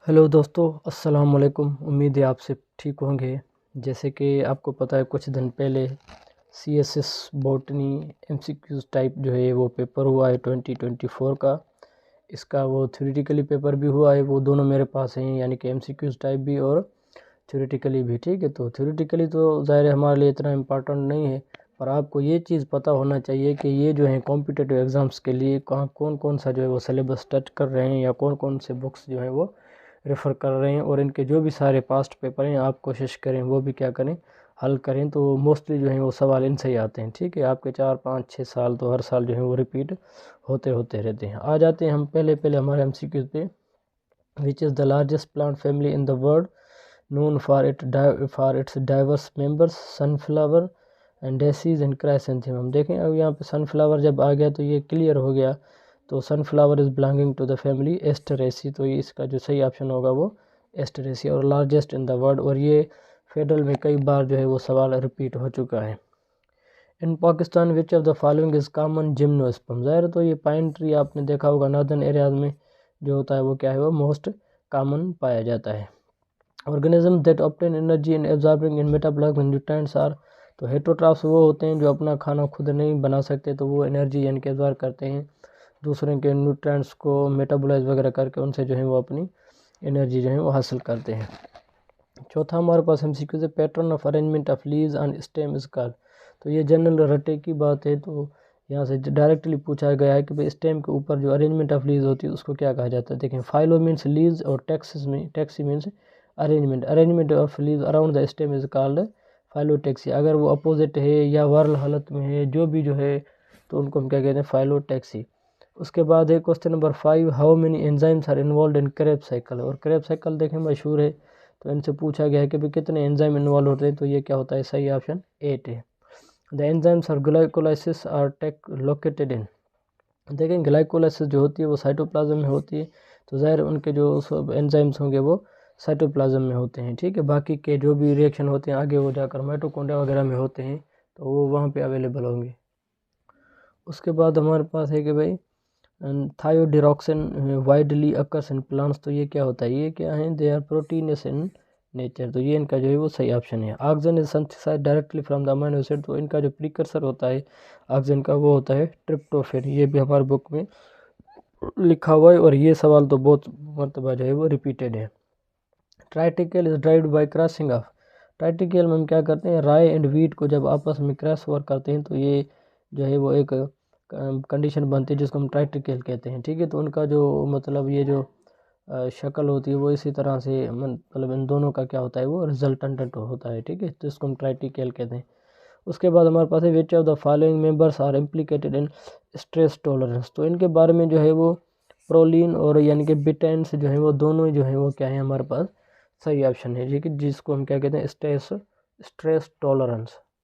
Hello दोस्तों, अस्सलाम वालेकुम। उम्मीद है आप सब ठीक होंगे। जैसे कि आपको पता है, कुछ दिन पहले CSS बॉटनी MCQs टाइप जो है वो पेपर हुआ है 2024 का। इसका वो थ्योरेटिकली पेपर भी हुआ है, वो दोनों मेरे पास हैं, यानी कि MCQs टाइप भी और थ्योरेटिकली भी। ठीक है, तो थ्योरेटिकली तो ज़ाहिर है हमारे लिए इतना इम्पोर्टेंट नहीं है, पर आपको ये चीज़ पता होना चाहिए कि ये जो है कॉम्पिटिटिव एग्ज़ाम्स के लिए कौन कौन सा जो है वो सिलेबस टच कर रहे हैं, या कौन कौन से बुक्स जो है वो रेफ़र कर रहे हैं, और इनके जो भी सारे पास्ट पेपर हैं आप कोशिश करें वो भी क्या करें, हल करें। तो मोस्टली जो है वो सवाल इनसे ही आते हैं। ठीक है, आपके 4 5 6 साल तो हर साल जो है वो रिपीट होते होते रहते हैं। आ जाते हैं हम पहले हमारे MCQ पे। Which is the largest plant family in the world, known for its diverse members, sunflower and daisies and chrysanthemum। देखें अब यहाँ पे सनफ्लावर जब आ गया तो ये क्लियर हो गया। तो sunflower is belonging to the family Asteraceae, तो ये इसका जो सही ऑप्शन होगा वो एस्टरेसी, और लार्जेस्ट इन द वर्ल्ड। और ये फेडरल में कई बार जो है वो सवाल रिपीट हो चुका है। In Pakistan which of the following is common gymnosperm. ज़ाहिर तो ये पाइन ट्री आपने देखा होगा, नॉर्दर्न एरियाज में जो होता है वो क्या है, वो मोस्ट कॉमन पाया जाता है। Organism that obtain energy in absorbing in metabolic nutrients are, तो हेटरोट्रॉफ्स वो होते हैं जो अपना खाना खुद नहीं बना सकते, तो वो एनर्जी यानी कि एब्जॉर्ब करते हैं दूसरे के न्यूट्रिएंट्स को मेटाबोलाइज वगैरह करके, उनसे जो है वो अपनी एनर्जी जो है वो हासिल करते हैं। चौथा हमारे पास MCQ से pattern of arrangement of leaves on stem is called, तो ये जनरल रटे की बात है, तो यहाँ से डायरेक्टली पूछा गया है कि भाई स्टेम के ऊपर जो अरेंजमेंट ऑफ लीव्स होती है उसको क्या कहा जाता है। देखें, फाइलो मीन्स लीव्स और taxi means arrangement of leaves around the stem is called phyllotaxy. अगर वो अपोजिट है या वर्ल हालत में है, जो भी जो है, तो उनको हम क्या कहते हैं, फाइलोटैक्सी। उसके बाद है question number 5, how many enzymes are involve in Kreb cycle. और क्रेब साइकिल देखें मशहूर है, तो इनसे पूछा गया है कि भाई कितने एंजाइम इन्वॉल्व होते हैं, तो ये क्या होता है, सही ऑप्शन 8 है। The enzymes are glycolysis are located in, देखें ग्लाइकोलाइसिस जो होती है वो साइटोप्लाज्म में होती है, तो ज़ाहिर उनके जो सब एंजाइम्स होंगे वो साइटोप्लाज्म में होते हैं। ठीक है, बाकी के जो भी रिएक्शन होते हैं आगे वो जाकर माइटोकॉन्ड्रिया वगैरह में होते हैं, तो वो वहाँ पे अवेलेबल होंगे। उसके बाद हमारे पास है कि भाई thioredoxin widely occurs in plants, तो ये क्या होता है, ये क्या है, they are proteins in nature, तो ये इनका जो है वो सही ऑप्शन है। Oxygen is synthesized directly from the amino acid, तो इनका जो प्रीकर्सर होता है ऑक्सीजन का वो होता है ट्रिप्टोफेन। ये भी हमारे बुक में लिखा हुआ है, और ये सवाल तो बहुत मरतबा जो है वो रिपीटेड है। Triticale is derived by crossing of, triticale में हम क्या करते हैं, राई एंड वीट को जब आपस में क्रॉस ओवर करते हैं तो ये जो है वो एक कंडीशन बनती है जिसको हम ट्राइटिकल कहते हैं। ठीक है, तो उनका जो मतलब ये जो शक्ल होती है वो इसी तरह से, मतलब इन दोनों का क्या होता है, वो रिजल्टेंट होता है। ठीक है, तो इसको हम ट्राइटिकल कहते हैं। उसके बाद हमारे पास है which of the following members are implicated in stress tolerance, तो इनके बारे में जो है वो प्रोलीन और यानी कि बिटेंस जो है वो दोनों जो है वो क्या है हमारे पास सही ऑप्शन है। ठीक है, जिसको हम क्या कहते हैं, स्ट्रेस टॉलरेंस।